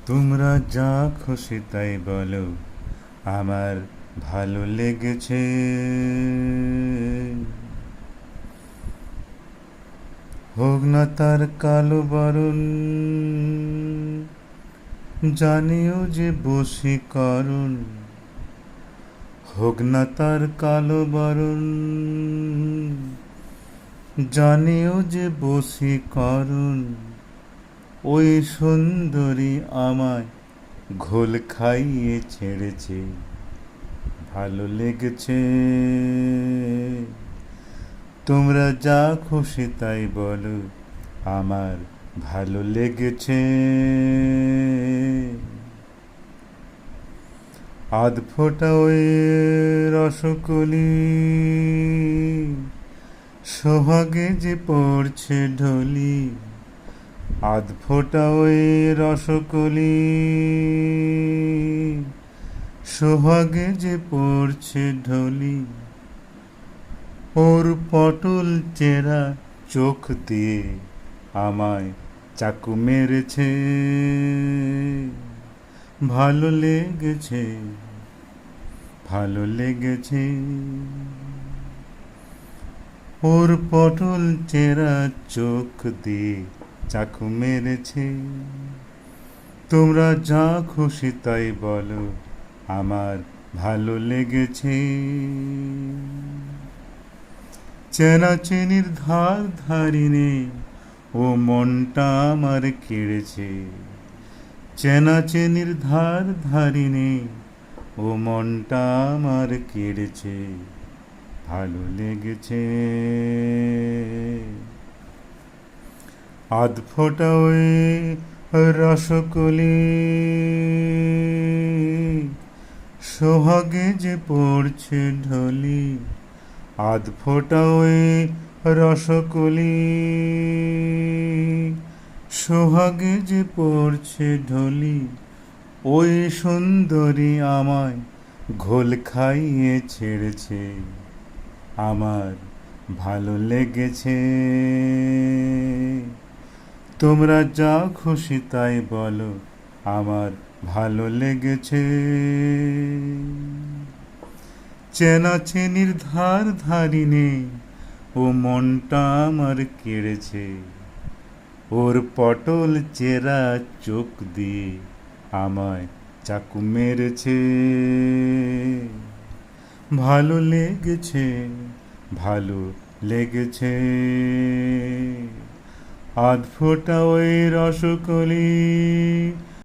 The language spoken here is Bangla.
তোমরা যা খুশি তাই বলো, আমার ভালো লেগেছে। হোক না তার কালো বরণ, জানিও যে বশীকরণ। হোক না তার কালো বরণ, জানিও যে বশীকরণ। ওই সুন্দরী আমায় ঘোল খাইয়ে ছেড়েছে, ভালো লেগেছে। তোমরা যা খুশি তাই বলো, আমার ভালো লেগেছে। আধ ফোঁটা ওই রসকলি, সোহাগে যে পড়ছে ঢলি। আধ ফোঁটা ওই রসকলি, সোহাগে যে পড়ছে ঢলি। ওর পটল চেরা চোখ দিয়ে আমায় চাকু মেরেছে, ভালো লেগেছে, ভালো লেগেছে। ওর পটল চেরা চোখ দিয়ে চাকু মেরেছে। তোমরা যা খুশি তাই বলো, আমার ভালো লেগেছে। চেনা চেনির ধার ধারিনে ও মনটা আমার কেড়েছে। চেনা চেনির ধার ধারিনে ও মনটা আমার কেড়েছে, ভালো লেগেছে। আধ ফোঁটা ওই রসকলি, সোহাগে যে পড়ছে ঢলি। আধ ফোঁটা ওই রসকলি, সোহাগে যে পড়ছে ঢলি। ওই সুন্দরী আমায় ঘোল খাইয়ে ছেড়েছে, আমার ভালো লেগেছে। তোমরা যা খুশি তাই বলো, আমার ভালো লেগেছে। চেনা চেনির ধার ধারিনে ও মনটা আমার কেড়েছে। ওর পটল চেরা চোখ দিয়ে আমায় চাকু মেরেছে, ভালো লেগেছে, ভালো লেগেছে। আধ ফোঁটা ওই রসকলি,